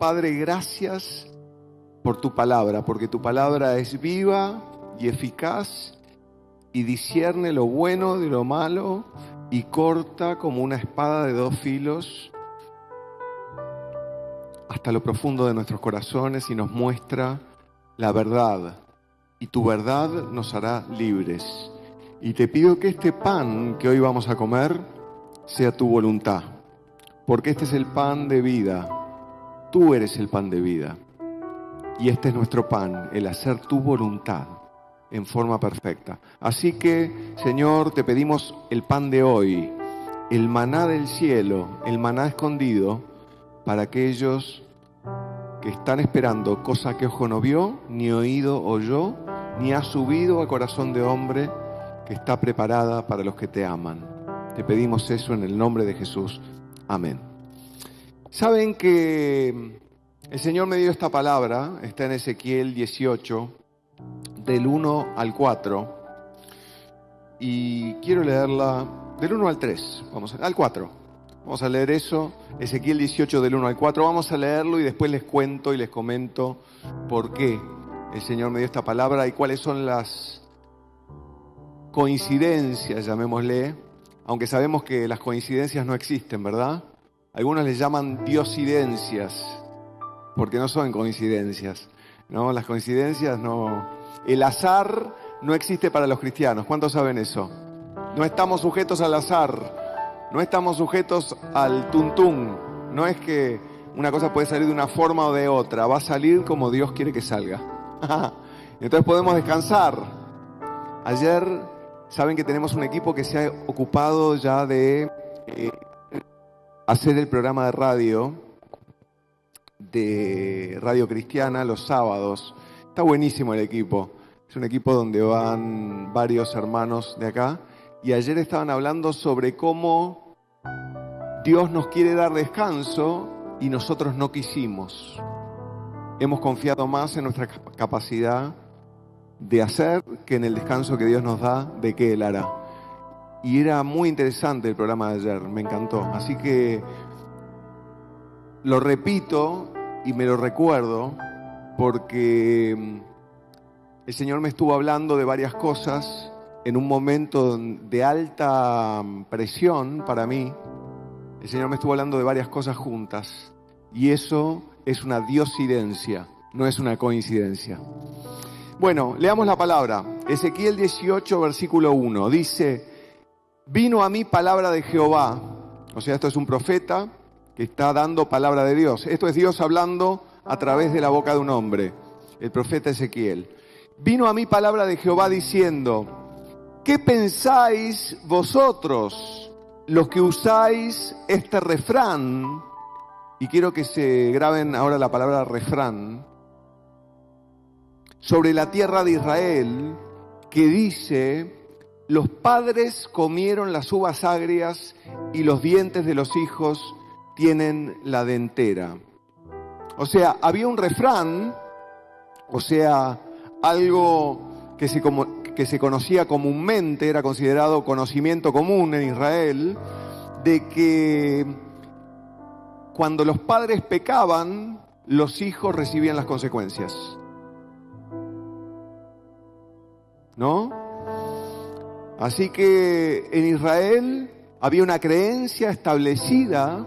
Padre, gracias por tu palabra, porque tu palabra es viva y eficaz y discierne lo bueno de lo malo y corta como una espada de dos filos hasta lo profundo de nuestros corazones y nos muestra la verdad. Y tu verdad nos hará libres. Y te pido que este pan que hoy vamos a comer sea tu voluntad, porque este es el pan de vida. Tú eres el pan de vida. Y este es nuestro pan, el hacer tu voluntad en forma perfecta. Así que, Señor, te pedimos el pan de hoy, el maná del cielo, el maná escondido, para aquellos que están esperando cosa que ojo no vio, ni oído oyó, ni ha subido al corazón de hombre, que está preparada para los que te aman. Te pedimos eso en el nombre de Jesús. Amén. Saben que el Señor me dio esta palabra, está en Ezequiel 18, del 1 al 4, y quiero leerla del 1 al 3, al 4. Vamos a leer eso, Ezequiel 18 del 1 al 4, vamos a leerlo y después les cuento y les comento por qué el Señor me dio esta palabra y cuáles son las coincidencias, llamémosle, aunque sabemos que las coincidencias no existen, ¿verdad? Algunos les llaman diosidencias, porque no son coincidencias, ¿no? Las coincidencias no. El azar no existe para los cristianos. ¿Cuántos saben eso? No estamos sujetos al azar, no estamos sujetos al tuntún. No es que una cosa puede salir de una forma o de otra, va a salir como Dios quiere que salga. Entonces podemos descansar. Ayer saben que tenemos un equipo que se ha ocupado ya de hacer el programa de radio cristiana los sábados. Está buenísimo el equipo. Es un equipo donde van varios hermanos de acá. Y ayer estaban hablando sobre cómo Dios nos quiere dar descanso y nosotros no quisimos. Hemos confiado más en nuestra capacidad de hacer que en el descanso que Dios nos da, de que Él hará. Y era muy interesante el programa de ayer, me encantó. Así que lo repito y me lo recuerdo porque el Señor me estuvo hablando de varias cosas en un momento de alta presión para mí. El Señor me estuvo hablando de varias cosas juntas y eso es una diosidencia, no es una coincidencia. Bueno, leamos la palabra. Ezequiel 18, versículo 1. Dice, vino a mí palabra de Jehová. O sea, esto es un profeta que está dando palabra de Dios. Esto es Dios hablando a través de la boca de un hombre, el profeta Ezequiel. Vino a mí palabra de Jehová diciendo, ¿qué pensáis vosotros, los que usáis este refrán? Y quiero que se graben ahora la palabra refrán. Sobre la tierra de Israel, que dice, los padres comieron las uvas agrias y los dientes de los hijos tienen la dentera. O sea, había un refrán, o sea, algo que se conocía comúnmente, era considerado conocimiento común en Israel, de que cuando los padres pecaban, los hijos recibían las consecuencias. ¿No? Así que en Israel había una creencia establecida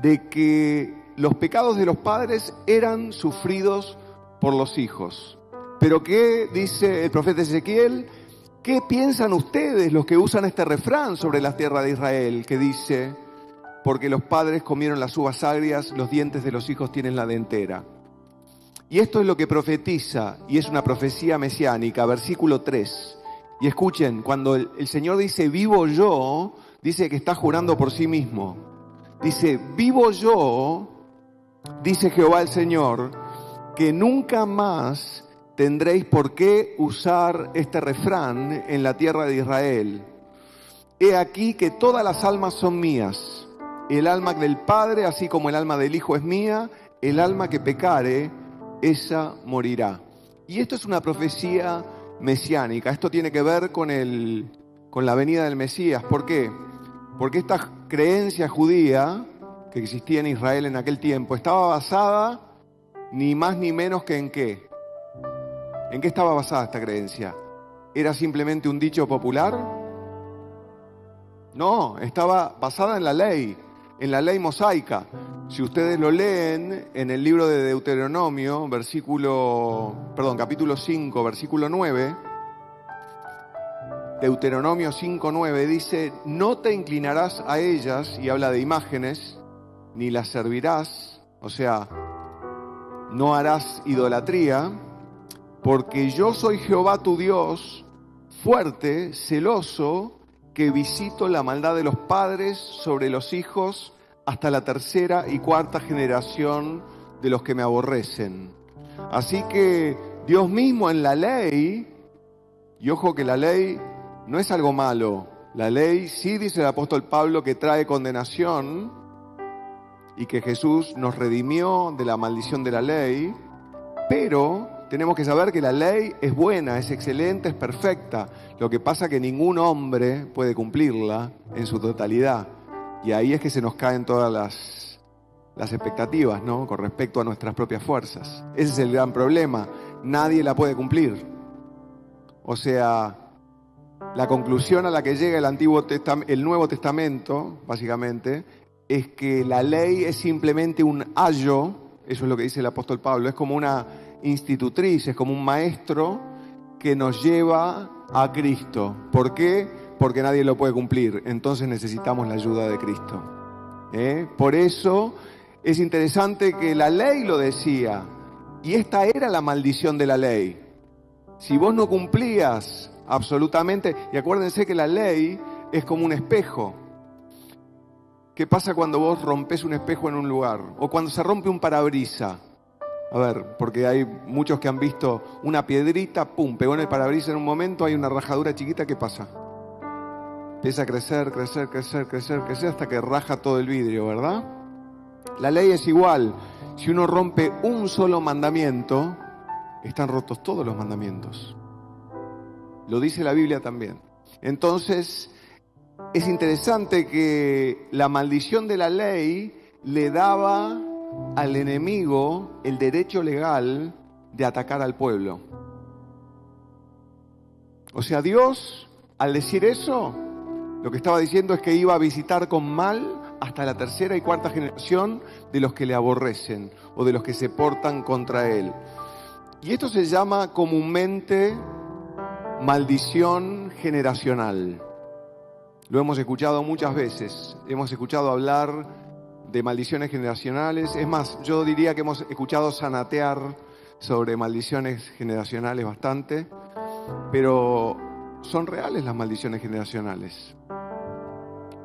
de que los pecados de los padres eran sufridos por los hijos. Pero ¿qué dice el profeta Ezequiel? ¿Qué piensan ustedes los que usan este refrán sobre la tierra de Israel? Que dice, porque los padres comieron las uvas agrias, los dientes de los hijos tienen la dentera. Y esto es lo que profetiza, y es una profecía mesiánica, versículo 3. Y escuchen, cuando el Señor dice, vivo yo, dice que está jurando por sí mismo. Dice, vivo yo, dice Jehová el Señor, que nunca más tendréis por qué usar este refrán en la tierra de Israel. He aquí que todas las almas son mías. El alma del Padre, así como el alma del Hijo es mía, el alma que pecare, esa morirá. Y esto es una profecía mesiánica. Esto tiene que ver con la venida del Mesías. ¿Por qué? Porque esta creencia judía, que existía en Israel en aquel tiempo estaba basada ni más ni menos que ¿en qué? ¿En qué estaba basada esta creencia? ¿Era simplemente un dicho popular? No, estaba basada en la ley mosaica. Si ustedes lo leen en el libro de Deuteronomio, capítulo 5, versículo 9, Deuteronomio 5:9 dice: no te inclinarás a ellas, y habla de imágenes, ni las servirás, o sea, no harás idolatría, porque yo soy Jehová tu Dios, fuerte, celoso, que visito la maldad de los padres sobre los hijos hasta la tercera y cuarta generación de los que me aborrecen. Así que Dios mismo en la ley, y ojo que la ley no es algo malo, la ley sí, dice el apóstol Pablo, que trae condenación y que Jesús nos redimió de la maldición de la ley, pero tenemos que saber que la ley es buena, es excelente, es perfecta. Lo que pasa es que ningún hombre puede cumplirla en su totalidad. Y ahí es que se nos caen todas las expectativas, ¿no? Con respecto a nuestras propias fuerzas. Ese es el gran problema. Nadie la puede cumplir. O sea, la conclusión a la que llega el Nuevo Testamento, básicamente, es que la ley es simplemente un ayo, eso es lo que dice el apóstol Pablo, es como una institutriz, es como un maestro que nos lleva a Cristo. ¿Por qué? Porque nadie lo puede cumplir, entonces necesitamos la ayuda de Cristo. Por eso es interesante que la ley lo decía, y esta era la maldición de la ley. Si vos no cumplías absolutamente, y acuérdense que la ley es como un espejo. ¿Qué pasa cuando vos rompes un espejo en un lugar? O cuando se rompe un parabrisa. A ver, porque hay muchos que han visto una piedrita, pum, pegó en el parabrisa en un momento, hay una rajadura chiquita, ¿qué pasa? Empieza a crecer hasta que raja todo el vidrio, ¿verdad? La ley es igual. Si uno rompe un solo mandamiento, están rotos todos los mandamientos. Lo dice la Biblia también. Entonces, es interesante que la maldición de la ley le daba al enemigo el derecho legal de atacar al pueblo. O sea, Dios, al decir eso, lo que estaba diciendo es que iba a visitar con mal hasta la tercera y cuarta generación de los que le aborrecen o de los que se portan contra él. Y esto se llama comúnmente maldición generacional. Lo hemos escuchado muchas veces, hemos escuchado hablar de maldiciones generacionales. Es más, yo diría que hemos escuchado zanatear sobre maldiciones generacionales bastante, pero son reales las maldiciones generacionales.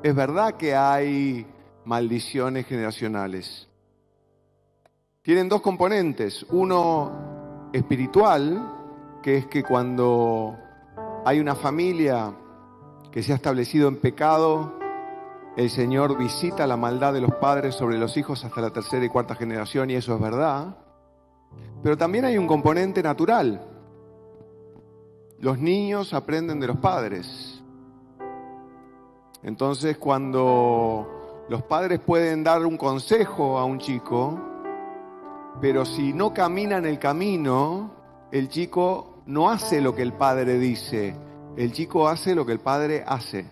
Es verdad que hay maldiciones generacionales. Tienen dos componentes, uno espiritual, que es que cuando hay una familia que se ha establecido en pecado, el Señor visita la maldad de los padres sobre los hijos hasta la tercera y cuarta generación, y eso es verdad. Pero también hay un componente natural. Los niños aprenden de los padres. Entonces, cuando los padres pueden dar un consejo a un chico, pero si no caminan el camino, el chico no hace lo que el padre dice, el chico hace lo que el padre hace.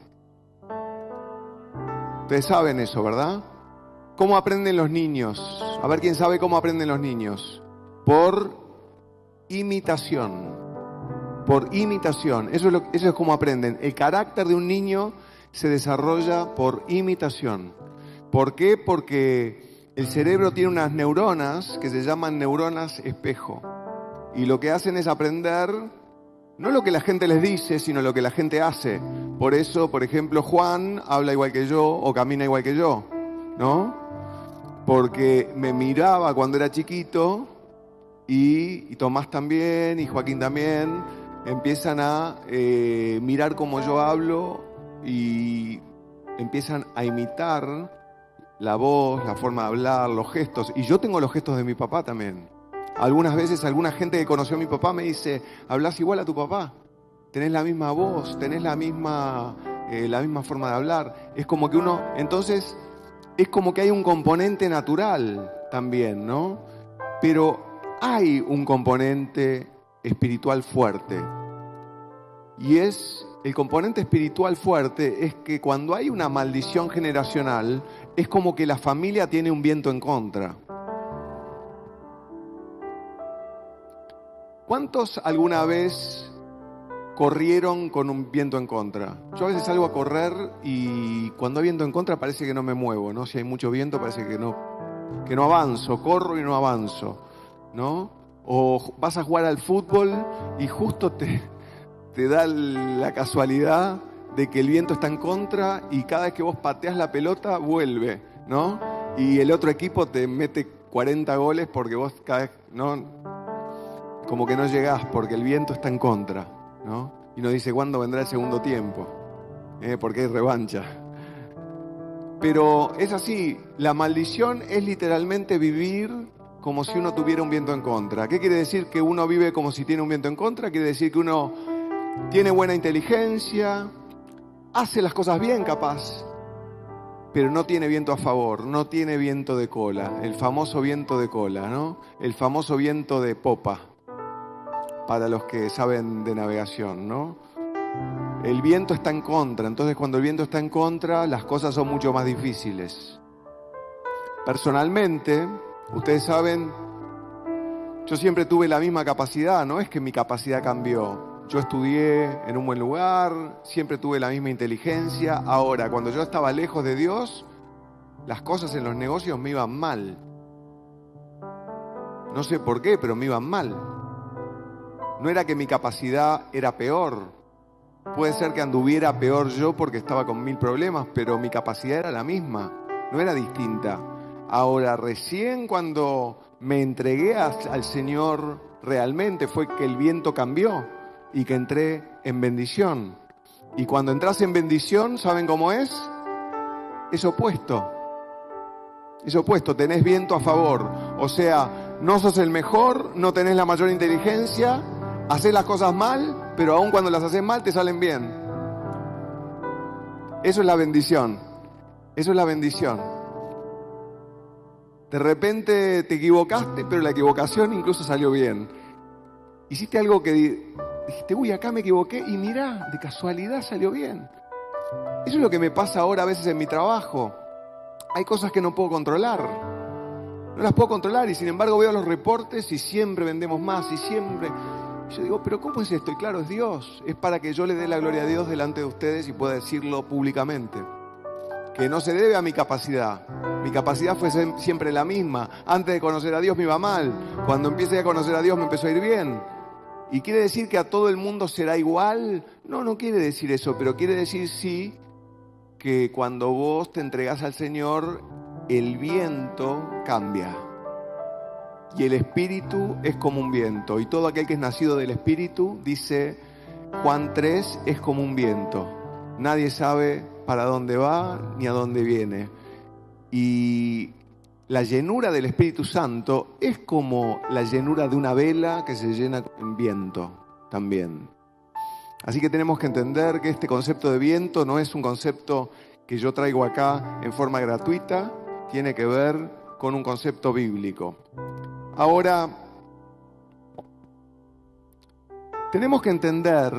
Ustedes saben eso, ¿verdad? ¿Cómo aprenden los niños? A ver, ¿quién sabe cómo aprenden los niños? Por imitación. Por imitación. Eso es como aprenden. El carácter de un niño se desarrolla por imitación. ¿Por qué? Porque el cerebro tiene unas neuronas que se llaman neuronas espejo. Y lo que hacen es aprender no lo que la gente les dice, sino lo que la gente hace. Por eso, por ejemplo, Juan habla igual que yo o camina igual que yo, ¿no? Porque me miraba cuando era chiquito y Tomás también y Joaquín también empiezan a mirar cómo yo hablo y empiezan a imitar la voz, la forma de hablar, los gestos. Y yo tengo los gestos de mi papá también. Algunas veces alguna gente que conoció a mi papá me dice: hablas igual a tu papá, tenés la misma voz, tenés la misma forma de hablar. Es como que uno, entonces, es como que hay un componente natural también, ¿no? Pero hay un componente espiritual fuerte. Y el componente espiritual fuerte es que cuando hay una maldición generacional, es como que la familia tiene un viento en contra. ¿Cuántos alguna vez corrieron con un viento en contra? Yo a veces salgo a correr y cuando hay viento en contra parece que no me muevo, ¿no? Si hay mucho viento parece que no avanzo, corro y no avanzo, ¿no? O vas a jugar al fútbol y justo te da la casualidad de que el viento está en contra y cada vez que vos pateas la pelota vuelve, ¿no? Y el otro equipo te mete 40 goles porque vos cada vez, ¿no? Como que no llegás porque el viento está en contra, ¿no? Y nos dice cuándo vendrá el segundo tiempo, porque hay revancha. Pero es así, la maldición es literalmente vivir como si uno tuviera un viento en contra. ¿Qué quiere decir que uno vive como si tiene un viento en contra? Quiere decir que uno tiene buena inteligencia, hace las cosas bien capaz, pero no tiene viento a favor, no tiene viento de cola, el famoso viento de cola, ¿no? El famoso viento de popa, para los que saben de navegación, ¿no? El viento está en contra, entonces cuando el viento está en contra, las cosas son mucho más difíciles. Personalmente, ustedes saben, yo siempre tuve la misma capacidad, no es que mi capacidad cambió. Yo estudié en un buen lugar, siempre tuve la misma inteligencia. Ahora, cuando yo estaba lejos de Dios, las cosas en los negocios me iban mal. No sé por qué, pero me iban mal. No era que mi capacidad era peor. Puede ser que anduviera peor yo porque estaba con 1000 problemas, pero mi capacidad era la misma, no era distinta. Ahora, recién cuando me entregué al Señor realmente fue que el viento cambió y que entré en bendición. Y cuando entras en bendición, ¿saben cómo es? Es opuesto. Es opuesto, tenés viento a favor. O sea, no sos el mejor, no tenés la mayor inteligencia, hacés las cosas mal, pero aun cuando las haces mal te salen bien. Eso es la bendición. Eso es la bendición. De repente te equivocaste, pero la equivocación incluso salió bien. Hiciste algo que dijiste, uy, acá me equivoqué, y mirá, de casualidad salió bien. Eso es lo que me pasa ahora a veces en mi trabajo. Hay cosas que no puedo controlar. No las puedo controlar y sin embargo veo los reportes y siempre vendemos más y siempre. Yo digo, pero ¿cómo es esto? Y claro, es Dios. Es para que yo le dé la gloria a Dios delante de ustedes y pueda decirlo públicamente. Que no se debe a mi capacidad. Mi capacidad fue siempre la misma. Antes de conocer a Dios me iba mal. Cuando empecé a conocer a Dios me empezó a ir bien. ¿Y quiere decir que a todo el mundo será igual? No, no quiere decir eso, pero quiere decir sí que cuando vos te entregás al Señor, el viento cambia. Y el Espíritu es como un viento. Y todo aquel que es nacido del Espíritu, dice Juan 3, es como un viento. Nadie sabe para dónde va ni a dónde viene. Y la llenura del Espíritu Santo es como la llenura de una vela que se llena con viento también. Así que tenemos que entender que este concepto de viento no es un concepto que yo traigo acá en forma gratuita, tiene que ver con un concepto bíblico. Ahora, tenemos que entender,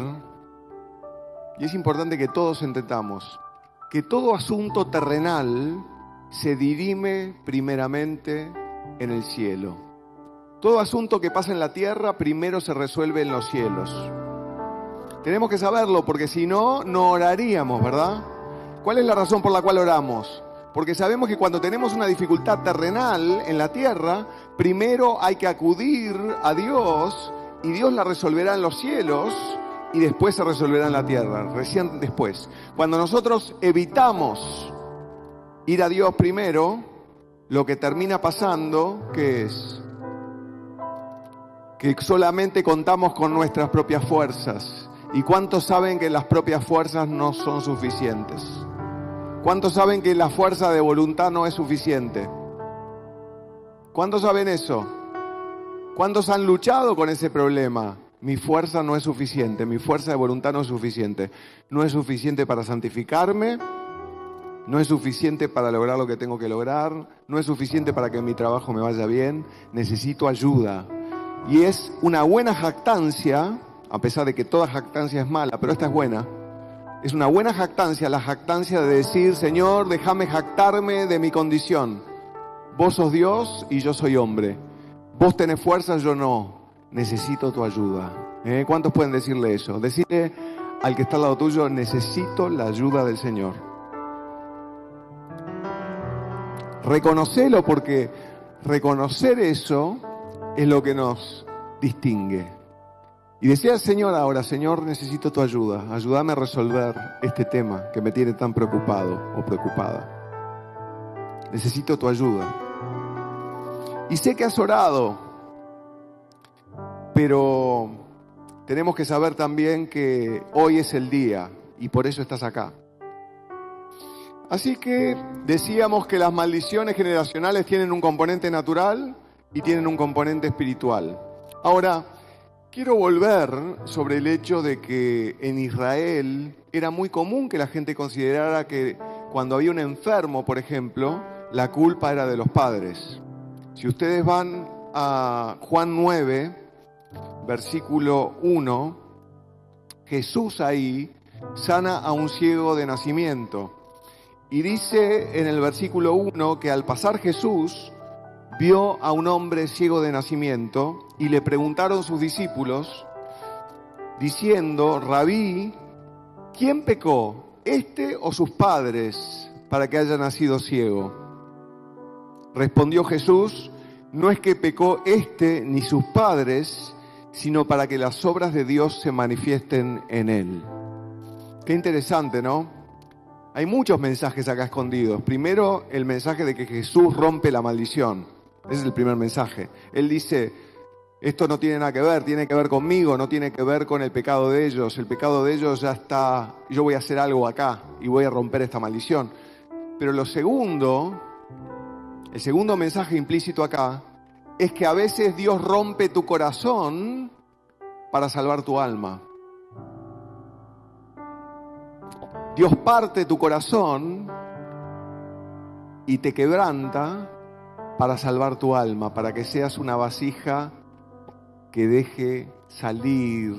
y es importante que todos entendamos, que todo asunto terrenal se dirime primeramente en el cielo. Todo asunto que pasa en la tierra primero se resuelve en los cielos. Tenemos que saberlo porque si no, no oraríamos, ¿verdad? ¿Cuál es la razón por la cual oramos? Porque sabemos que cuando tenemos una dificultad terrenal en la tierra, primero hay que acudir a Dios y Dios la resolverá en los cielos y después se resolverá en la tierra, recién después. Cuando nosotros evitamos ir a Dios primero, lo que termina pasando, ¿qué es? Que solamente contamos con nuestras propias fuerzas. ¿Y cuántos saben que las propias fuerzas no son suficientes? ¿Cuántos saben que la fuerza de voluntad no es suficiente? ¿Cuántos saben eso? ¿Cuántos han luchado con ese problema? Mi fuerza no es suficiente, mi fuerza de voluntad no es suficiente. No es suficiente para santificarme, no es suficiente para lograr lo que tengo que lograr, no es suficiente para que mi trabajo me vaya bien, necesito ayuda. Y es una buena jactancia, a pesar de que toda jactancia es mala, pero esta es buena. Es una buena jactancia, la jactancia de decir, Señor, déjame jactarme de mi condición. Vos sos Dios y yo soy hombre. Vos tenés fuerza, yo no. Necesito tu ayuda. ¿Cuántos pueden decirle eso? Decirle al que está al lado tuyo, necesito la ayuda del Señor. Reconocelo, porque reconocer eso es lo que nos distingue. Y decía al Señor ahora, Señor, necesito tu ayuda. Ayúdame a resolver este tema que me tiene tan preocupado o preocupada. Necesito tu ayuda. Y sé que has orado, pero tenemos que saber también que hoy es el día y por eso estás acá. Así que decíamos que las maldiciones generacionales tienen un componente natural y tienen un componente espiritual. Ahora, quiero volver sobre el hecho de que en Israel era muy común que la gente considerara que cuando había un enfermo, por ejemplo, la culpa era de los padres. Si ustedes van a Juan 9, versículo 1, Jesús ahí sana a un ciego de nacimiento. Y dice en el versículo 1 que al pasar Jesús vio a un hombre ciego de nacimiento y le preguntaron sus discípulos, diciendo, Rabí, ¿quién pecó, este o sus padres, para que haya nacido ciego? Respondió Jesús, no es que pecó este ni sus padres, sino para que las obras de Dios se manifiesten en él. Qué interesante, ¿no? Hay muchos mensajes acá escondidos. Primero, el mensaje de que Jesús rompe la maldición. Ese es el primer mensaje. Él dice, esto no tiene nada que ver, tiene que ver conmigo, no tiene que ver con el pecado de ellos. El pecado de ellos ya está, yo voy a hacer algo acá y voy a romper esta maldición. Pero el segundo mensaje implícito acá es que a veces Dios rompe tu corazón para salvar tu alma. Dios parte tu corazón y te quebranta para salvar tu alma, para que seas una vasija que deje salir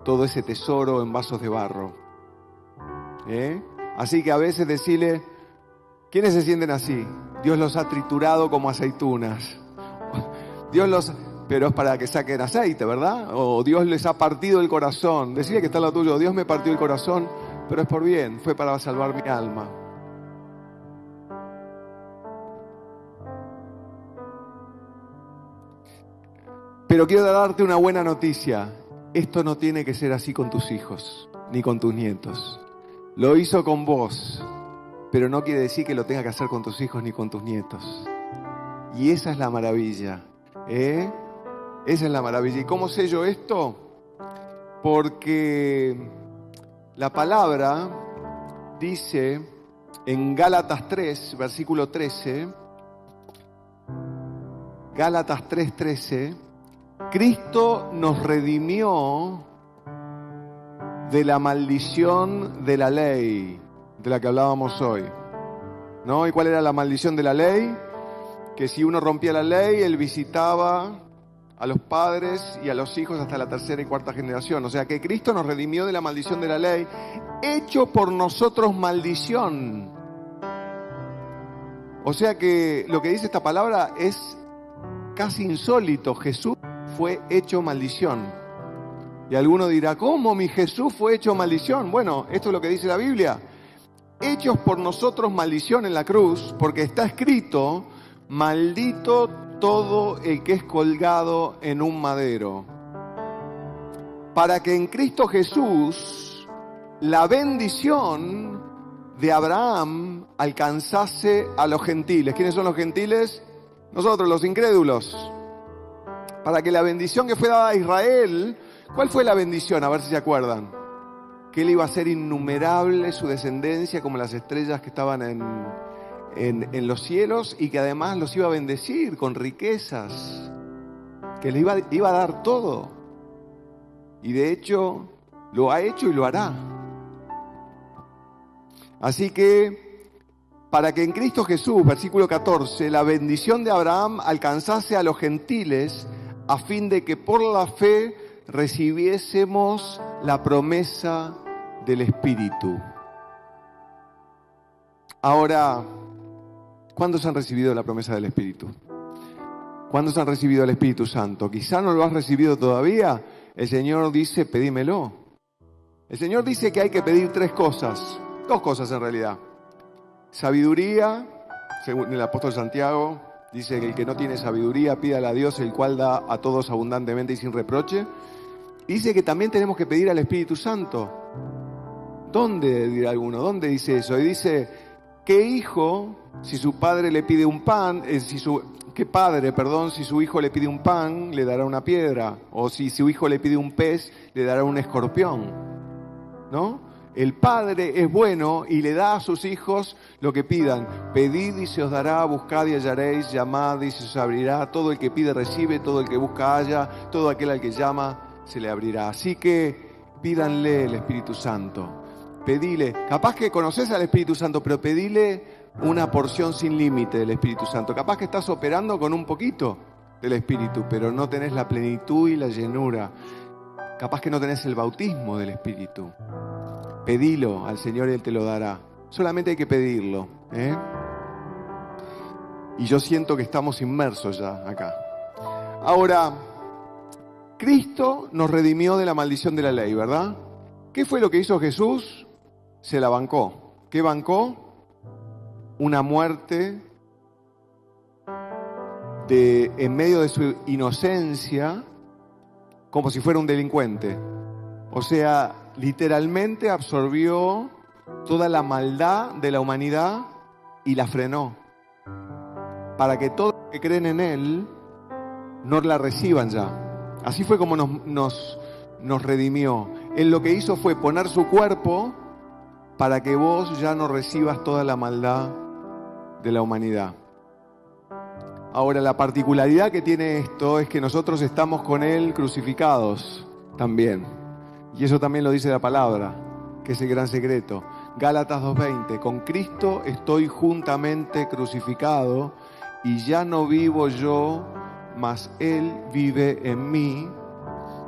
todo ese tesoro en vasos de barro. Así que a veces decirle, ¿quiénes se sienten así? Dios los ha triturado como aceitunas. Pero es para que saquen aceite, ¿verdad? O Dios les ha partido el corazón. Decirle que está lo tuyo, Dios me partió el corazón, pero es por bien, fue para salvar mi alma. Pero quiero darte una buena noticia. Esto no tiene que ser así con tus hijos, ni con tus nietos. Lo hizo con vos, pero no quiere decir que lo tenga que hacer con tus hijos ni con tus nietos. Y esa es la maravilla, Esa es la maravilla. ¿Y cómo sé yo esto? Porque la palabra dice en Gálatas 3, versículo 13, Gálatas 3:13, Cristo nos redimió de la maldición de la ley, de la que hablábamos hoy, ¿no? ¿Y cuál era la maldición de la ley? Que si uno rompía la ley, él visitaba a los padres y a los hijos hasta la tercera y cuarta generación. O sea que Cristo nos redimió de la maldición de la ley, hecho por nosotros maldición. O sea que lo que dice esta palabra es casi insólito. Jesús fue hecho maldición. Y alguno dirá, ¿cómo mi Jesús fue hecho maldición? Bueno, esto es lo que dice la Biblia. Hechos por nosotros maldición en la cruz, porque está escrito, maldito todo el que es colgado en un madero, para que en Cristo Jesús la bendición de Abraham alcanzase a los gentiles. ¿Quiénes son los gentiles? Nosotros, los incrédulos. Para que la bendición que fue dada a Israel, ¿cuál fue la bendición? A ver si se acuerdan. Que él iba a ser innumerable su descendencia como las estrellas que estaban en los cielos, y que además los iba a bendecir con riquezas, que le iba a dar todo. Y de hecho lo ha hecho y lo hará. Así que, para que en Cristo Jesús, versículo 14, la bendición de Abraham alcanzase a los gentiles, a fin de que por la fe recibiésemos la promesa del Espíritu. Ahora, ¿cuántos han recibido la promesa del Espíritu? ¿Cuántos han recibido el Espíritu Santo? Quizá no lo has recibido todavía. El Señor dice, pedímelo. El Señor dice que hay que pedir 3 cosas. 2 cosas en realidad. Sabiduría, según el apóstol Santiago, dice que el que no tiene sabiduría, pídala a Dios, el cual da a todos abundantemente y sin reproche. Dice que también tenemos que pedir al Espíritu Santo. ¿Dónde, dirá alguno? ¿Dónde dice eso? Y dice, ¿qué hijo, si su padre le pide un pan, qué padre, si su hijo le pide un pan, le dará una piedra? O si su hijo le pide un pez, le dará un escorpión, ¿no? El Padre es bueno y le da a sus hijos lo que pidan. Pedid y se os dará, buscad y hallaréis, llamad y se os abrirá. Todo el que pide recibe, todo el que busca halla, todo aquel al que llama se le abrirá. Así que pídanle el Espíritu Santo. Pedile, capaz que conoces al Espíritu Santo, pero pedile una porción sin límite del Espíritu Santo. Capaz que estás operando con un poquito del Espíritu, pero no tenés la plenitud y la llenura. Capaz que no tenés el bautismo del Espíritu. Pedilo al Señor y Él te lo dará. Solamente hay que pedirlo, ¿eh? Y yo siento que estamos inmersos ya acá. Ahora, Cristo nos redimió de la maldición de la ley, ¿verdad? ¿Qué fue lo que hizo Jesús? Se la bancó. ¿Qué bancó? Una muerte en medio de su inocencia, como si fuera un delincuente. O sea, literalmente absorbió toda la maldad de la humanidad y la frenó. Para que todos los que creen en Él no la reciban ya. Así fue como nos redimió. Él lo que hizo fue poner su cuerpo para que vos ya no recibas toda la maldad de la humanidad. Ahora, la particularidad que tiene esto es que nosotros estamos con Él crucificados también. Y eso también lo dice la palabra, que es el gran secreto. Gálatas 2:20, con Cristo estoy juntamente crucificado y ya no vivo yo, mas Él vive en mí.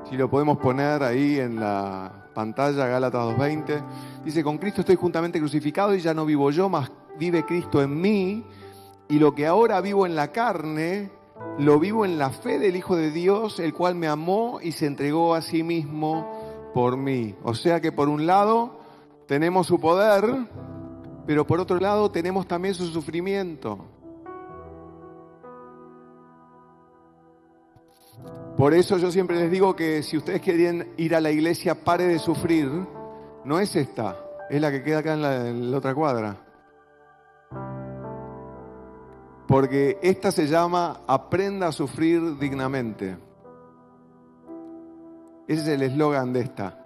Si lo podemos poner ahí en la pantalla, Gálatas 2:20, dice, con Cristo estoy juntamente crucificado y ya no vivo yo, mas vive Cristo en mí. Y lo que ahora vivo en la carne, lo vivo en la fe del Hijo de Dios, el cual me amó y se entregó a sí mismo por mí. O sea que por un lado tenemos su poder, pero por otro lado tenemos también su sufrimiento. Por eso yo siempre les digo que si ustedes quieren ir a la iglesia, pare de sufrir. No es esta, es la que queda acá en la otra cuadra. Porque esta se llama Aprenda a sufrir dignamente. Ese es el eslogan de esta.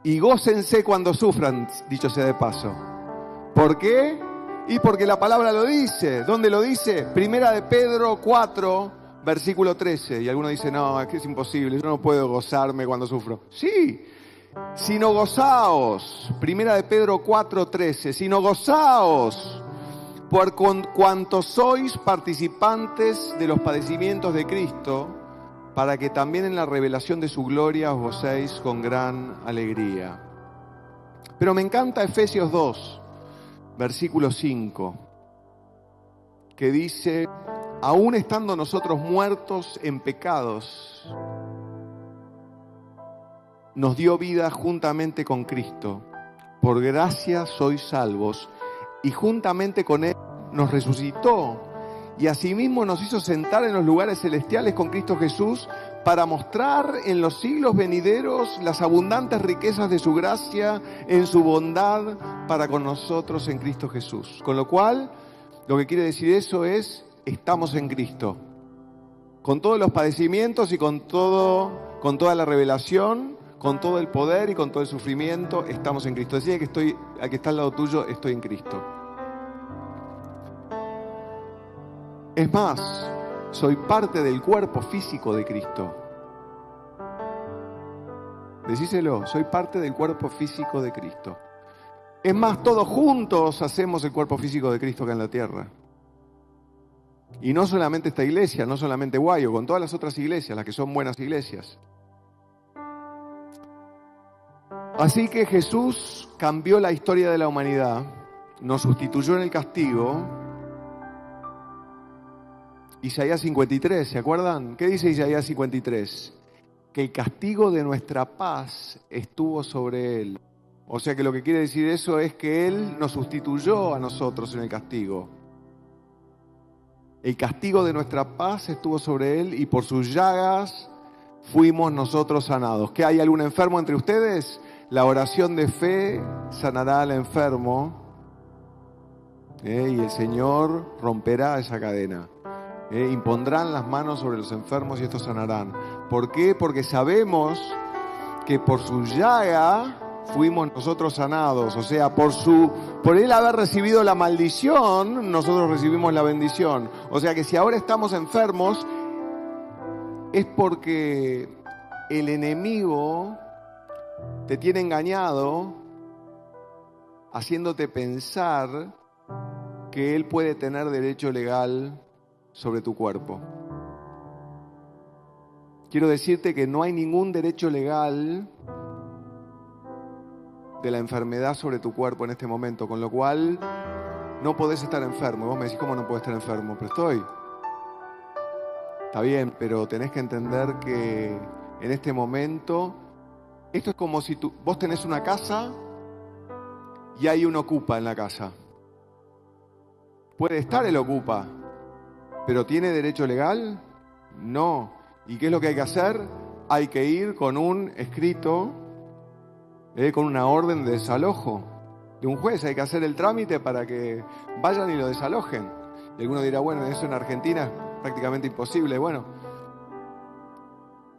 Y gócense cuando sufran, dicho sea de paso. ¿Por qué? Y porque la palabra lo dice. ¿Dónde lo dice? Primera de Pedro 4, versículo 13. Y alguno dice, no, es que es imposible, yo no puedo gozarme cuando sufro. Sí, sino gozaos. Primera de Pedro 4, 13. Sino gozaos por cuanto sois participantes de los padecimientos de Cristo, para que también en la revelación de su gloria os gocéis con gran alegría. Pero me encanta Efesios 2, versículo 5, que dice, aún estando nosotros muertos en pecados, nos dio vida juntamente con Cristo. Por gracia sois salvos, y juntamente con Él nos resucitó, y asimismo nos hizo sentar en los lugares celestiales con Cristo Jesús, para mostrar en los siglos venideros las abundantes riquezas de su gracia en su bondad para con nosotros en Cristo Jesús. Con lo cual, lo que quiere decir eso es, estamos en Cristo. Con todos los padecimientos y con toda la revelación, con todo el poder y con todo el sufrimiento, estamos en Cristo. Decía que al que está al lado tuyo, estoy en Cristo. Es más, soy parte del cuerpo físico de Cristo. Decíselo, soy parte del cuerpo físico de Cristo. Es más, todos juntos hacemos el cuerpo físico de Cristo acá en la tierra. Y no solamente esta iglesia, no solamente Guayo, con todas las otras iglesias, las que son buenas iglesias. Así que Jesús cambió la historia de la humanidad, nos sustituyó en el castigo. Isaías 53, ¿se acuerdan? ¿Qué dice Isaías 53? Que el castigo de nuestra paz estuvo sobre él. O sea que lo que quiere decir eso es que él nos sustituyó a nosotros en el castigo. El castigo de nuestra paz estuvo sobre él y por sus llagas fuimos nosotros sanados. ¿Qué hay algún enfermo entre ustedes? La oración de fe sanará al enfermo, y el Señor romperá esa cadena. Impondrán las manos sobre los enfermos y estos sanarán. ¿Por qué? Porque sabemos que por su llaga fuimos nosotros sanados. O sea, por él haber recibido la maldición, nosotros recibimos la bendición. O sea que si ahora estamos enfermos, es porque el enemigo te tiene engañado, haciéndote pensar que él puede tener derecho legal sobre tu cuerpo. Quiero decirte que no hay ningún derecho legal de la enfermedad sobre tu cuerpo en este momento, con lo cual no podés estar enfermo. Y vos me decís, ¿cómo no puedo estar enfermo? Pero estoy. Está bien, pero tenés que entender que en este momento, esto es como si vos tenés una casa y hay un ocupa en la casa. Puede estar el ocupa, ¿pero tiene derecho legal? No. ¿Y qué es lo que hay que hacer? Hay que ir con un escrito, con una orden de desalojo de un juez. Hay que hacer el trámite para que vayan y lo desalojen. Y alguno dirá, bueno, eso en Argentina es prácticamente imposible. Bueno,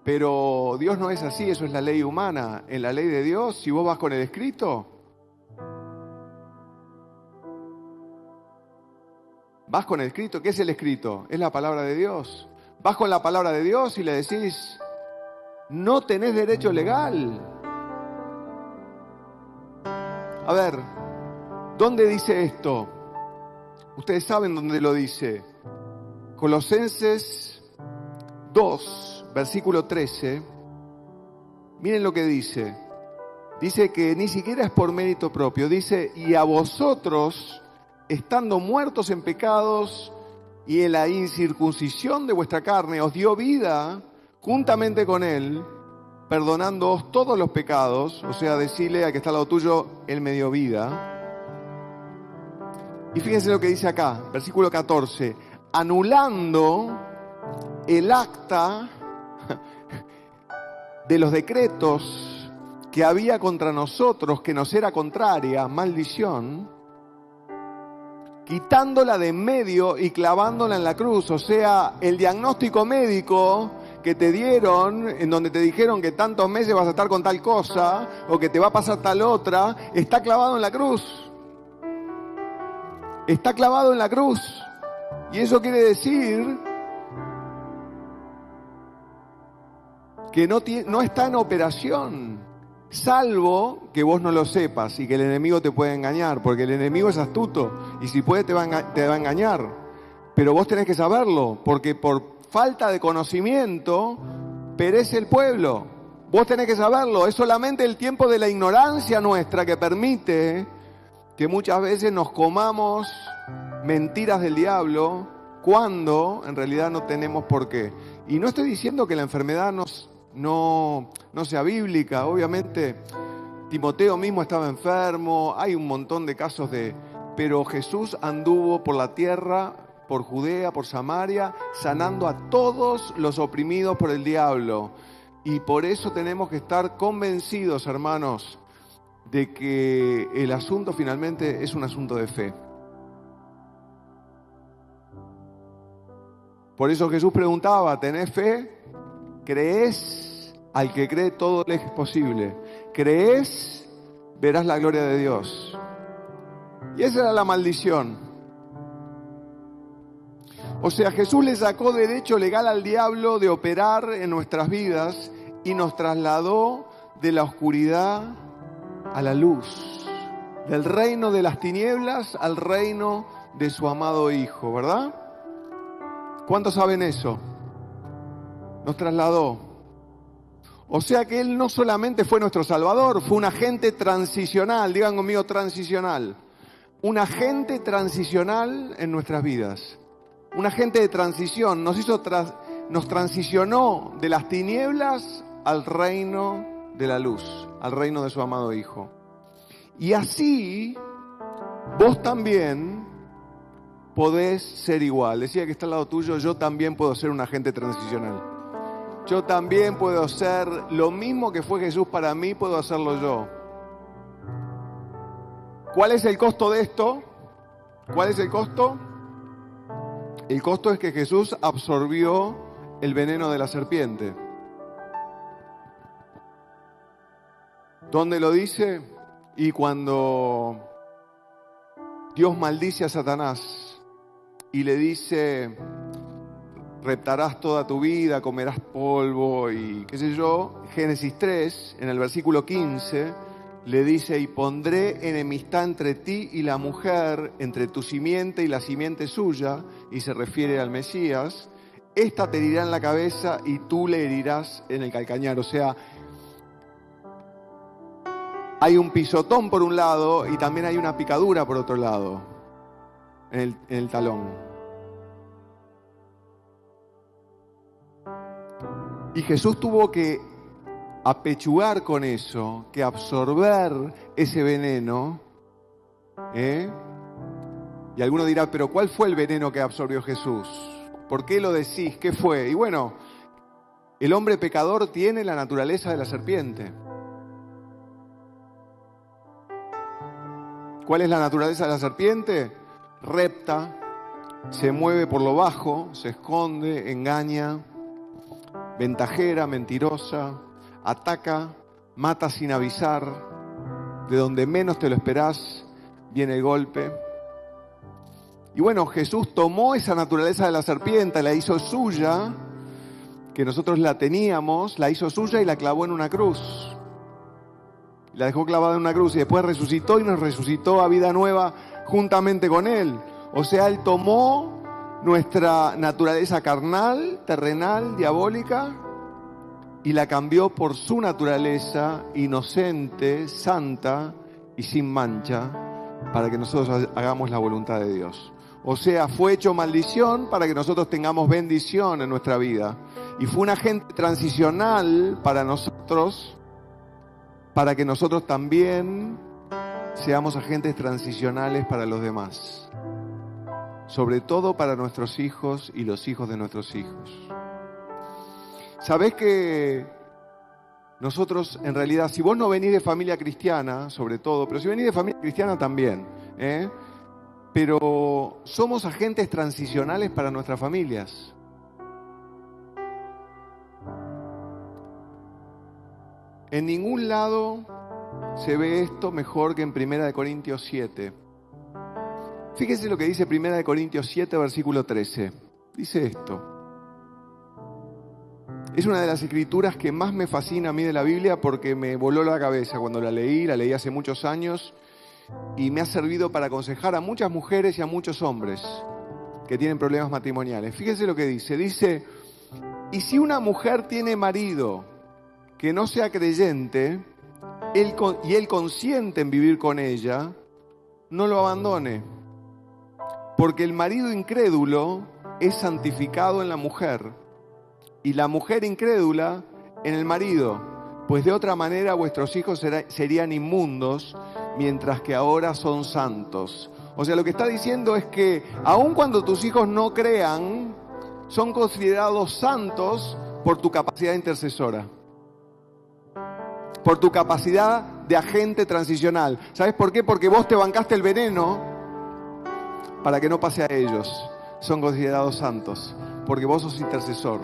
pero Dios no es así, eso es la ley humana. En la ley de Dios, si vos vas con el escrito, vas con el escrito. ¿Qué es el escrito? Es la palabra de Dios. Vas con la palabra de Dios y le decís, no tenés derecho legal. A ver, ¿dónde dice esto? Ustedes saben dónde lo dice. Colosenses 2, versículo 13. Miren lo que dice. Dice que ni siquiera es por mérito propio. Dice, y a vosotros, estando muertos en pecados y en la incircuncisión de vuestra carne, os dio vida juntamente con él, perdonándoos todos los pecados. O sea, decirle al que está al lado tuyo, él me dio vida. Y fíjense lo que dice acá, versículo 14, anulando el acta de los decretos que había contra nosotros, que nos era contraria, maldición, quitándola de en medio y clavándola en la cruz. O sea, el diagnóstico médico que te dieron, en donde te dijeron que tantos meses vas a estar con tal cosa, o que te va a pasar tal otra, está clavado en la cruz. Está clavado en la cruz. Y eso quiere decir que no está en operación, salvo que vos no lo sepas y que el enemigo te puede engañar, porque el enemigo es astuto y si puede te va a engañar. Pero vos tenés que saberlo, porque por falta de conocimiento perece el pueblo. Vos tenés que saberlo. Es solamente el tiempo de la ignorancia nuestra que permite que muchas veces nos comamos mentiras del diablo cuando en realidad no tenemos por qué. Y no estoy diciendo que la enfermedad no sea bíblica. Obviamente Timoteo mismo estaba enfermo, hay un montón de casos pero Jesús anduvo por la tierra, por Judea, por Samaria, sanando a todos los oprimidos por el diablo. Y por eso tenemos que estar convencidos, hermanos, de que el asunto finalmente es un asunto de fe. Por eso Jesús preguntaba, ¿tenés fe? ¿Creés? Al que cree todo le es posible. ¿Creés? Verás la gloria de Dios. Y esa era la maldición. O sea, Jesús le sacó derecho legal al diablo de operar en nuestras vidas y nos trasladó de la oscuridad a la luz. Del reino de las tinieblas al reino de su amado Hijo, ¿verdad? ¿Cuántos saben eso? Nos trasladó. O sea que Él no solamente fue nuestro Salvador, fue un agente transicional, digan conmigo transicional. Un agente transicional en nuestras vidas. Un agente de transición, nos transicionó de las tinieblas al reino de la luz, al reino de su amado Hijo. Y así, vos también podés ser igual. Decía que está al lado tuyo, yo también puedo ser un agente transicional. Yo también puedo ser lo mismo que fue Jesús para mí, puedo hacerlo yo. ¿Cuál es el costo de esto? ¿Cuál es el costo? El costo es que Jesús absorbió el veneno de la serpiente. ¿Dónde lo dice? Y cuando Dios maldice a Satanás y le dice, reptarás toda tu vida, comerás polvo y qué sé yo, Génesis 3, en el versículo 15, le dice, y pondré enemistad entre ti y la mujer, entre tu simiente y la simiente suya, y se refiere al Mesías, esta te herirá en la cabeza y tú le herirás en el calcañar. O sea, hay un pisotón por un lado y también hay una picadura por otro lado, en el talón. Y Jesús tuvo que apechugar con eso, que absorber ese veneno. Y alguno dirá, pero ¿cuál fue el veneno que absorbió Jesús? ¿Por qué lo decís? ¿Qué fue? Y bueno, el hombre pecador tiene la naturaleza de la serpiente. ¿Cuál es la naturaleza de la serpiente? Repta, se mueve por lo bajo, se esconde, engaña, ventajera, mentirosa, ataca, mata sin avisar, de donde menos te lo esperás, viene el golpe. Y bueno, Jesús tomó esa naturaleza de la serpiente, la hizo suya, que nosotros la teníamos, la hizo suya y la clavó en una cruz. La dejó clavada en una cruz y después resucitó y nos resucitó a vida nueva juntamente con Él. O sea, Él tomó nuestra naturaleza carnal, terrenal, diabólica, y la cambió por su naturaleza inocente, santa y sin mancha, para que nosotros hagamos la voluntad de Dios. O sea, fue hecho maldición para que nosotros tengamos bendición en nuestra vida. Y fue un agente transicional para nosotros, para que nosotros también seamos agentes transicionales para los demás. Sobre todo para nuestros hijos y los hijos de nuestros hijos. ¿Sabés que nosotros, en realidad, si vos no venís de familia cristiana, sobre todo, pero si venís de familia cristiana también, pero somos agentes transicionales para nuestras familias? En ningún lado se ve esto mejor que en 1 Corintios 7. Fíjense lo que dice 1 Corintios 7, versículo 13. Dice esto. Es una de las escrituras que más me fascina a mí de la Biblia porque me voló la cabeza cuando la leí hace muchos años y me ha servido para aconsejar a muchas mujeres y a muchos hombres que tienen problemas matrimoniales. Fíjense lo que dice. Dice, y si una mujer tiene marido que no sea creyente, y él consiente en vivir con ella, no lo abandone. Porque el marido incrédulo es santificado en la mujer, y la mujer incrédula en el marido, pues de otra manera vuestros hijos serían inmundos, mientras que ahora son santos. O sea, lo que está diciendo es que aun cuando tus hijos no crean, son considerados santos por tu capacidad intercesora, por tu capacidad de agente transicional. ¿Sabes por qué? Porque vos te bancaste el veneno para que no pase a ellos. Son considerados santos, porque vos sos intercesor.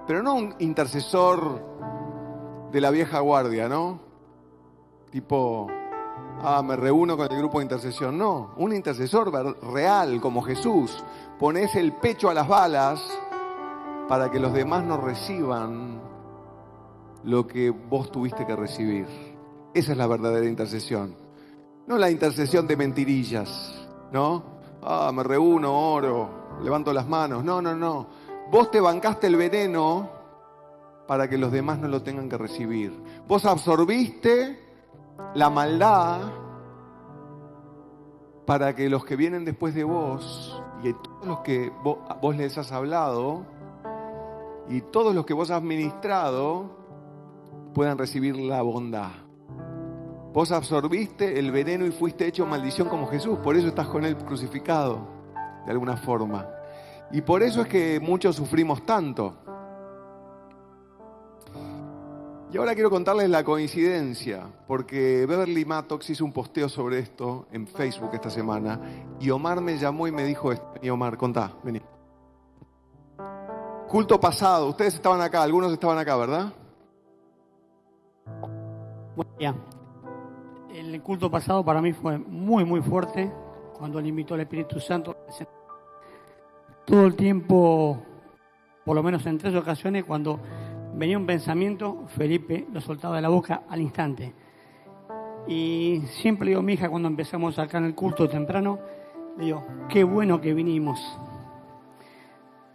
Pero no un intercesor de la vieja guardia, ¿no? Tipo, me reúno con el grupo de intercesión. No, un intercesor real, como Jesús. Ponés el pecho a las balas para que los demás no reciban lo que vos tuviste que recibir. Esa es la verdadera intercesión. No la intercesión de mentirillas, ¿no? Me reúno, oro, levanto las manos. No, no, no. Vos te bancaste el veneno para que los demás no lo tengan que recibir. Vos absorbiste la maldad para que los que vienen después de vos y todos los que vos les has hablado y todos los que vos has ministrado puedan recibir la bondad. Vos absorbiste el veneno y fuiste hecho maldición como Jesús. Por eso estás con Él crucificado, de alguna forma. Y por eso es que muchos sufrimos tanto. Y ahora quiero contarles la coincidencia, porque Beverly Mattox hizo un posteo sobre esto en Facebook esta semana, y Omar me llamó y me dijo esto. Vení, Omar, contá, vení. Culto pasado, ustedes estaban acá, algunos estaban acá, ¿verdad? Bueno, ya. El culto pasado para mí fue muy, muy fuerte, cuando le invitó al Espíritu Santo. Todo el tiempo, por lo menos en 3 ocasiones, cuando venía un pensamiento, Felipe lo soltaba de la boca al instante. Y siempre le digo a mi hija, cuando empezamos acá en el culto temprano, le digo, qué bueno que vinimos.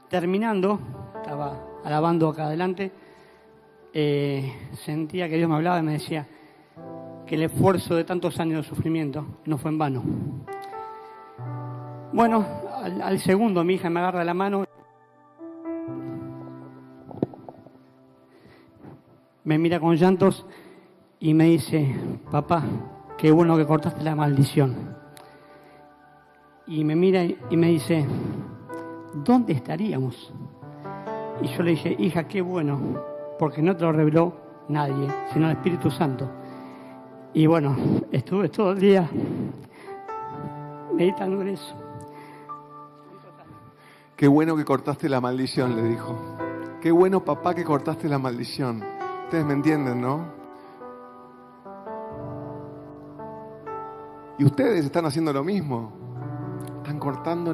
Terminando, estaba alabando acá adelante, sentía que Dios me hablaba y me decía que el esfuerzo de tantos años de sufrimiento no fue en vano. Bueno, al segundo mi hija me agarra la mano, me mira con llantos y me dice, papá, qué bueno que cortaste la maldición. Y me mira y me dice, ¿dónde estaríamos? Y yo le dije, hija, qué bueno, porque no te lo reveló nadie, sino el Espíritu Santo. Y bueno, estuve todo el día meditando en eso. Qué bueno que cortaste la maldición, le dijo. Qué bueno, papá, que cortaste la maldición. Ustedes me entienden, ¿no? Y ustedes están haciendo lo mismo. Están cortando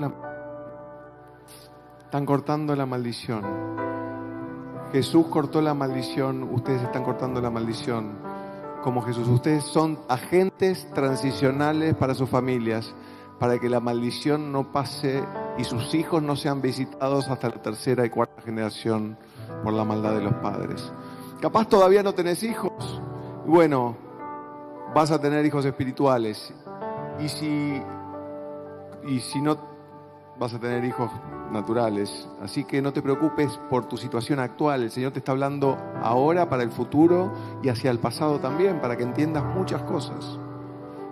la maldición. Jesús cortó la maldición, ustedes están cortando la maldición. Como Jesús, ustedes son agentes transicionales para sus familias, para que la maldición no pase y sus hijos no sean visitados hasta la 3ª y 4ª generación por la maldad de los padres. Capaz todavía no tenés hijos. Bueno, vas a tener hijos espirituales. Y si no, vas a tener hijos naturales. Así que no te preocupes por tu situación actual. El Señor te está hablando ahora para el futuro y hacia el pasado también, para que entiendas muchas cosas.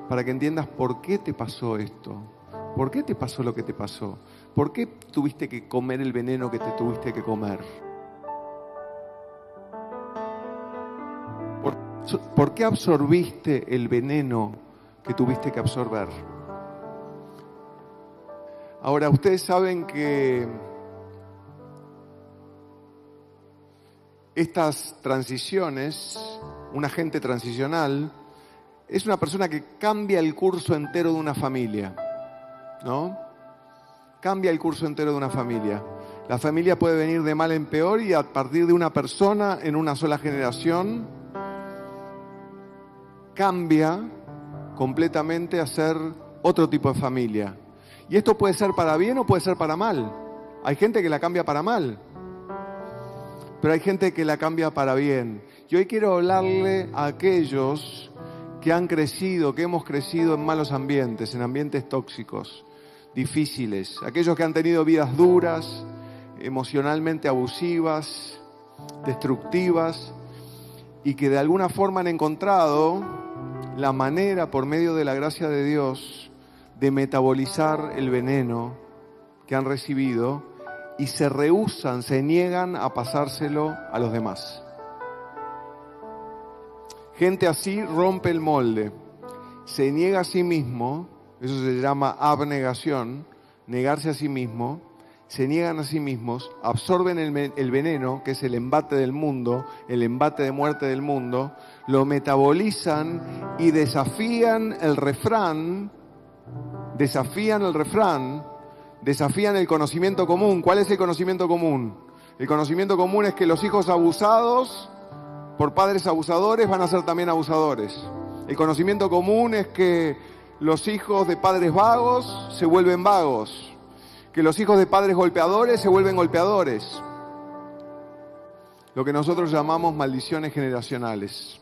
Para que entiendas por qué te pasó esto. ¿Por qué te pasó lo que te pasó? ¿Por qué tuviste que comer el veneno que te tuviste que comer? ¿Por qué absorbiste el veneno que tuviste que absorber? Ahora, ustedes saben que estas transiciones, un agente transicional, es una persona que cambia el curso entero de una familia, ¿no? Cambia el curso entero de una familia. La familia puede venir de mal en peor y a partir de una persona en una sola generación cambia completamente a ser otro tipo de familia. Y esto puede ser para bien o puede ser para mal. Hay gente que la cambia para mal, pero hay gente que la cambia para bien. Y hoy quiero hablarle a aquellos que han crecido, que hemos crecido en malos ambientes, en ambientes tóxicos, difíciles. Aquellos que han tenido vidas duras, emocionalmente abusivas, destructivas, y que de alguna forma han encontrado la manera, por medio de la gracia de Dios, de metabolizar el veneno que han recibido y se rehúsan, se niegan a pasárselo a los demás. Gente así rompe el molde, se niega a sí mismo, eso se llama abnegación, negarse a sí mismo, se niegan a sí mismos, absorben el veneno, que es el embate del mundo, el embate de muerte del mundo, lo metabolizan y desafían el refrán, desafían el conocimiento común. ¿Cuál es el conocimiento común? El conocimiento común es que los hijos abusados por padres abusadores van a ser también abusadores. El conocimiento común es que los hijos de padres vagos se vuelven vagos, que los hijos de padres golpeadores se vuelven golpeadores. Lo que nosotros llamamos maldiciones generacionales.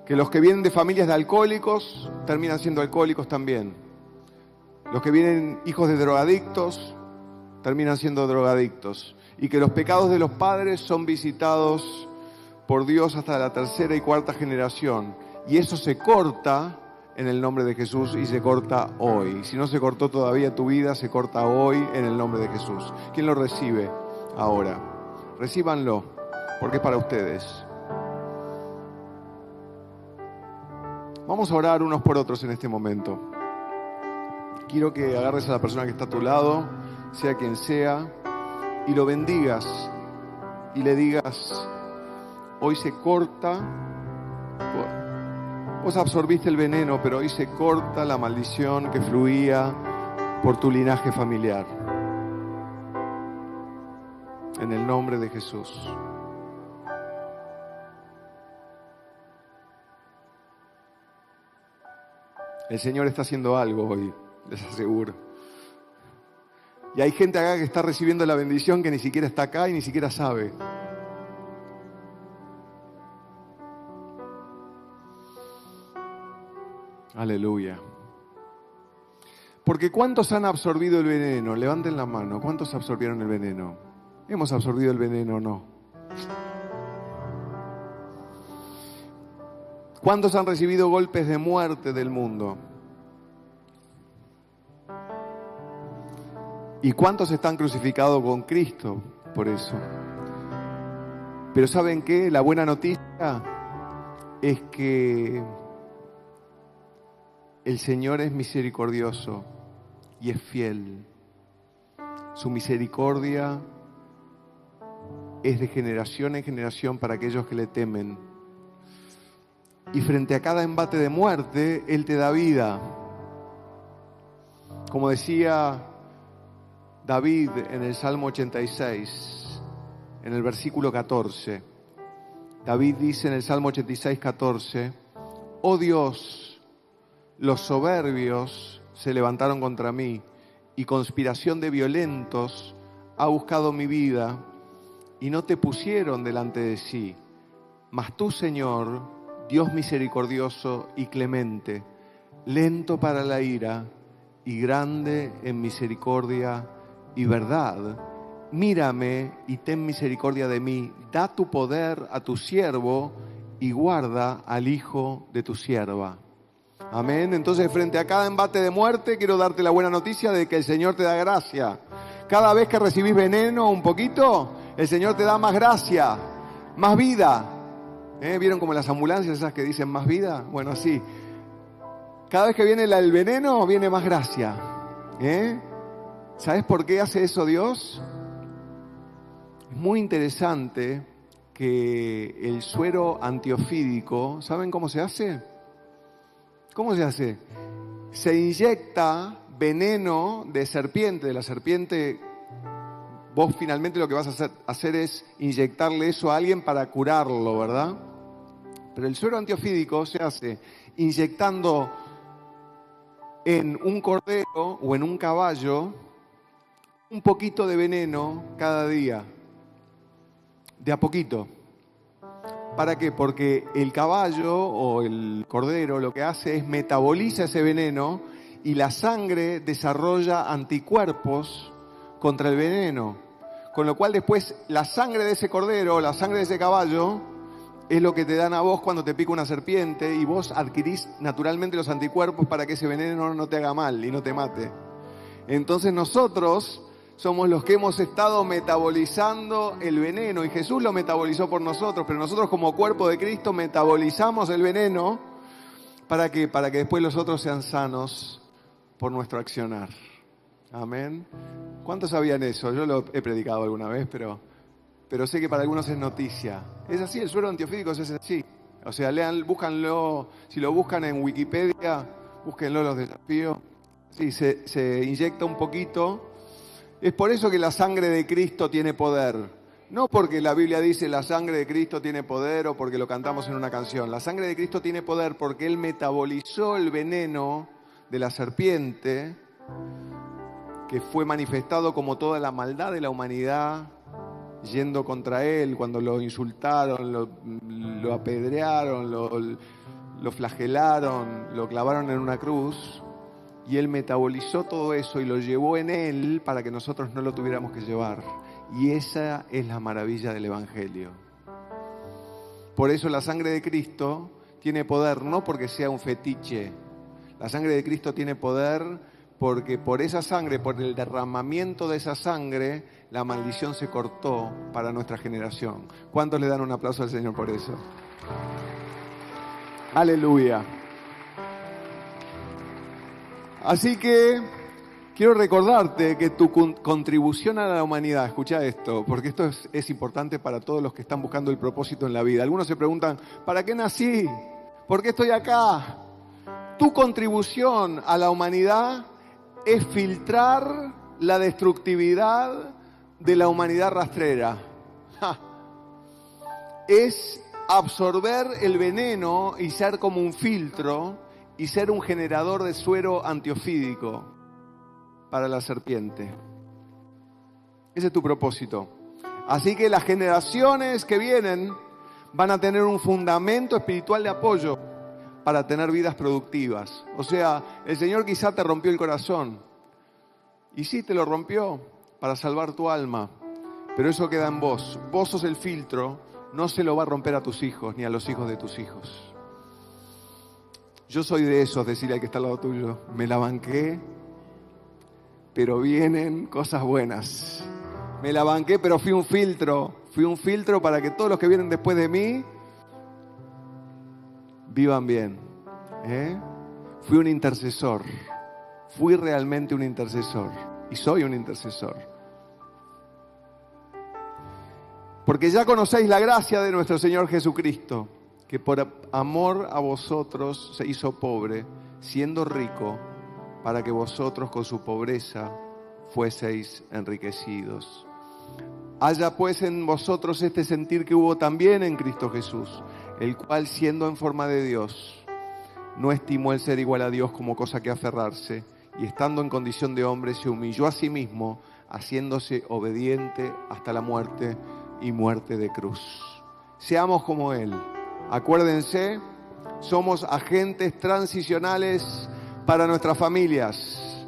Que los que vienen de familias de alcohólicos terminan siendo alcohólicos también. Los que vienen hijos de drogadictos terminan siendo drogadictos. Y que los pecados de los padres son visitados por Dios hasta la tercera y cuarta generación. Y eso se corta en el nombre de Jesús y se corta hoy. Si no se cortó todavía tu vida, se corta hoy en el nombre de Jesús. ¿Quién lo recibe ahora? Recíbanlo, porque es para ustedes. Vamos a orar unos por otros en este momento. Quiero que agarres a la persona que está a tu lado, sea quien sea, y lo bendigas y le digas: hoy se corta, vos absorbiste el veneno, pero hoy se corta la maldición que fluía por tu linaje familiar. En el nombre de Jesús. El Señor está haciendo algo hoy, les aseguro. Y hay gente acá que está recibiendo la bendición que ni siquiera está acá y ni siquiera sabe. Aleluya. Porque ¿cuántos han absorbido el veneno? Levanten la mano. ¿Cuántos absorbieron el veneno? ¿Hemos absorbido el veneno o no? ¿Cuántos han recibido golpes de muerte del mundo? ¿Y cuántos están crucificados con Cristo por eso? Pero ¿saben qué? La buena noticia es que el Señor es misericordioso y es fiel. Su misericordia es de generación en generación para aquellos que le temen. Y frente a cada embate de muerte, Él te da vida. Como decía David en el Salmo 86, en el versículo 14. David dice en el Salmo 86, 14: oh Dios, los soberbios se levantaron contra mí, y conspiración de violentos ha buscado mi vida, y no te pusieron delante de sí. Mas tú, Señor, Dios misericordioso y clemente, lento para la ira y grande en misericordia y verdad, mírame y ten misericordia de mí, da tu poder a tu siervo y guarda al hijo de tu sierva. Amén. Entonces, frente a cada embate de muerte, quiero darte la buena noticia de que el Señor te da gracia. Cada vez que recibís veneno un poquito, el Señor te da más gracia, más vida. ¿Vieron como las ambulancias esas que dicen más vida? Bueno, así. Cada vez que viene el veneno, viene más gracia. ¿Sabes por qué hace eso Dios? Es muy interesante que el suero antiofídico, ¿saben cómo se hace? ¿Cómo se hace? Se inyecta veneno de serpiente, de la serpiente. Vos finalmente lo que vas a hacer es inyectarle eso a alguien para curarlo, ¿verdad? Pero el suero antiofídico se hace inyectando en un cordero o en un caballo un poquito de veneno cada día, de a poquito. ¿Para qué? Porque el caballo o el cordero lo que hace es metaboliza ese veneno y la sangre desarrolla anticuerpos contra el veneno. Con lo cual después la sangre de ese cordero, la sangre de ese caballo, es lo que te dan a vos cuando te pica una serpiente y vos adquirís naturalmente los anticuerpos para que ese veneno no te haga mal y no te mate. Entonces nosotros somos los que hemos estado metabolizando el veneno y Jesús lo metabolizó por nosotros, pero nosotros como cuerpo de Cristo metabolizamos el veneno ¿para qué? Para que después los otros sean sanos por nuestro accionar. Amén. ¿Cuántos sabían eso? Yo lo he predicado alguna vez, pero sé que para algunos es noticia. Es así, el suero antiofídico es así. O sea, búscanlo, si lo buscan en Wikipedia, búsquenlo los desafíos. Sí, se inyecta un poquito. Es por eso que la sangre de Cristo tiene poder. No porque la Biblia dice la sangre de Cristo tiene poder o porque lo cantamos en una canción. La sangre de Cristo tiene poder porque Él metabolizó el veneno de la serpiente que fue manifestado como toda la maldad de la humanidad yendo contra Él cuando lo insultaron, lo apedrearon, lo flagelaron, lo clavaron en una cruz. Y Él metabolizó todo eso y lo llevó en Él para que nosotros no lo tuviéramos que llevar. Y esa es la maravilla del Evangelio. Por eso la sangre de Cristo tiene poder, no porque sea un fetiche. La sangre de Cristo tiene poder porque por esa sangre, por el derramamiento de esa sangre, la maldición se cortó para nuestra generación. ¿Cuántos le dan un aplauso al Señor por eso? Aleluya. Así que quiero recordarte que tu contribución a la humanidad, escucha esto, porque esto es importante para todos los que están buscando el propósito en la vida. Algunos se preguntan, ¿para qué nací? ¿Por qué estoy acá? Tu contribución a la humanidad es filtrar la destructividad de la humanidad rastrera. Es absorber el veneno y ser como un filtro y ser un generador de suero antiofídico para la serpiente. Ese es tu propósito. Así que las generaciones que vienen van a tener un fundamento espiritual de apoyo para tener vidas productivas. O sea, el Señor quizá te rompió el corazón. Y sí, te lo rompió para salvar tu alma. Pero eso queda en vos. Vos sos el filtro. No se lo va a romper a tus hijos ni a los hijos de tus hijos. Yo soy de esos, decirle al que está al lado tuyo, me la banqué, pero vienen cosas buenas. Me la banqué, pero fui un filtro para que todos los que vienen después de mí vivan bien. Fui un intercesor, fui realmente un intercesor y soy un intercesor. Porque ya conocéis la gracia de nuestro Señor Jesucristo, que por amor a vosotros se hizo pobre, siendo rico, para que vosotros con su pobreza fueseis enriquecidos. Haya pues en vosotros este sentir que hubo también en Cristo Jesús, el cual siendo en forma de Dios, no estimó el ser igual a Dios como cosa que aferrarse, y estando en condición de hombre se humilló a sí mismo, haciéndose obediente hasta la muerte y muerte de cruz. Seamos como Él. Acuérdense, somos agentes transicionales para nuestras familias,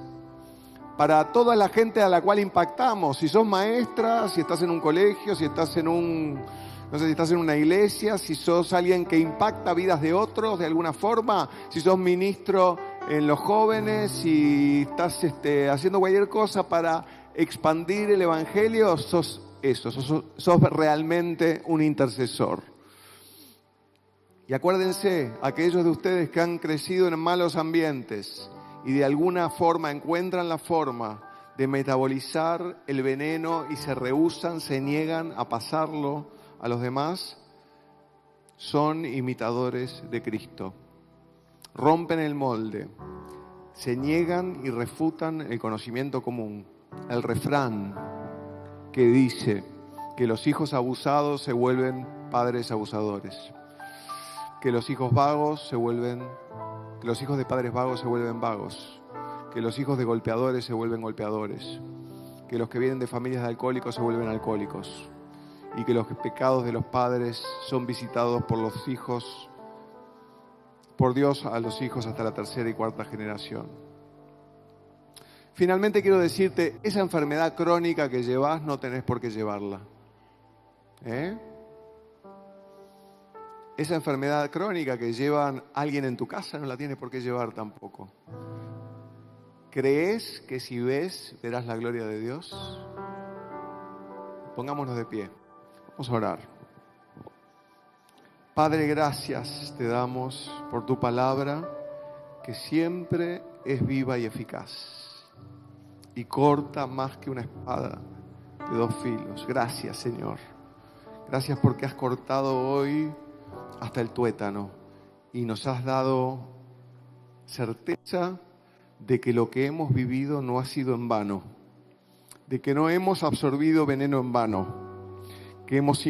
para toda la gente a la cual impactamos. Si sos maestra, si estás en un colegio, si estás en si estás en una iglesia, si sos alguien que impacta vidas de otros de alguna forma, si sos ministro en los jóvenes, si estás haciendo cualquier cosa para expandir el evangelio, sos eso, sos realmente un intercesor. Y acuérdense, aquellos de ustedes que han crecido en malos ambientes y de alguna forma encuentran la forma de metabolizar el veneno y se rehúsan, se niegan a pasarlo a los demás, son imitadores de Cristo. Rompen el molde, se niegan y refutan el conocimiento común. El refrán que dice que los hijos abusados se vuelven padres abusadores. Que los hijos de padres vagos se vuelven vagos, que los hijos de golpeadores se vuelven golpeadores, que los que vienen de familias de alcohólicos se vuelven alcohólicos, y que los pecados de los padres son visitados por los hijos, por Dios a los hijos hasta la tercera y cuarta generación. Finalmente quiero decirte, esa enfermedad crónica que llevas no tenés por qué llevarla. Esa enfermedad crónica que lleva alguien en tu casa no la tienes por qué llevar tampoco. ¿Crees que si ves, verás la gloria de Dios? Pongámonos de pie. Vamos a orar. Padre, gracias te damos por tu palabra, que siempre es viva y eficaz y corta más que una espada de dos filos. Gracias, Señor. Gracias porque has cortado hoy hasta el tuétano y nos has dado certeza de que lo que hemos vivido no ha sido en vano, de que no hemos absorbido veneno en vano, que hemos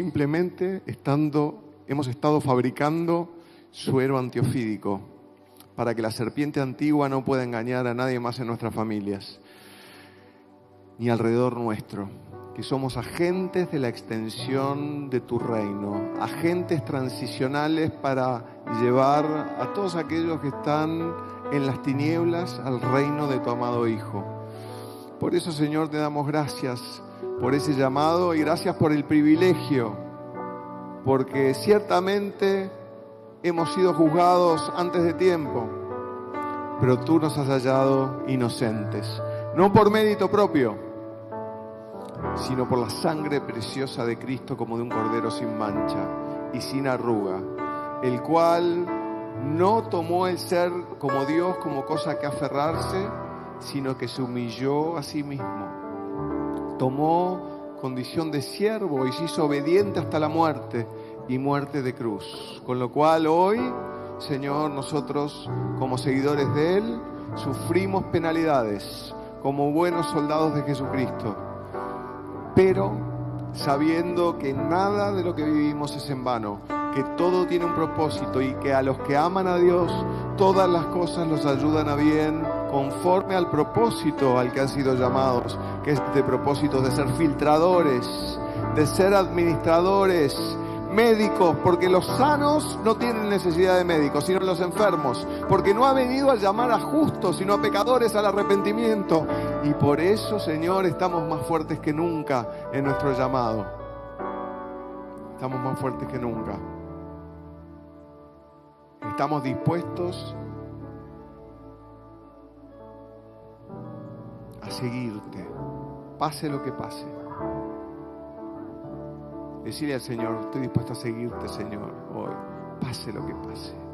estado fabricando suero antiofídico para que la serpiente antigua no pueda engañar a nadie más en nuestras familias, ni alrededor nuestro, que somos agentes de la extensión de tu reino, agentes transicionales para llevar a todos aquellos que están en las tinieblas al reino de tu amado Hijo. Por eso, Señor, te damos gracias por ese llamado y gracias por el privilegio, porque ciertamente hemos sido juzgados antes de tiempo, pero tú nos has hallado inocentes, no por mérito propio, sino por la sangre preciosa de Cristo como de un cordero sin mancha y sin arruga, el cual no tomó el ser como Dios como cosa que aferrarse, sino que se humilló a sí mismo. Tomó condición de siervo y se hizo obediente hasta la muerte y muerte de cruz. Con lo cual hoy, Señor, nosotros como seguidores de Él sufrimos penalidades como buenos soldados de Jesucristo, pero sabiendo que nada de lo que vivimos es en vano, que todo tiene un propósito y que a los que aman a Dios todas las cosas los ayudan a bien conforme al propósito al que han sido llamados, que es este propósito de ser filtradores, de ser administradores, médicos, porque los sanos no tienen necesidad de médicos, sino los enfermos, porque no ha venido a llamar a justos, sino a pecadores al arrepentimiento. Y por eso, Señor, estamos más fuertes que nunca en nuestro llamado. Estamos más fuertes que nunca. Estamos dispuestos a seguirte, pase lo que pase. Decirle al Señor, estoy dispuesto a seguirte, Señor, hoy, pase lo que pase.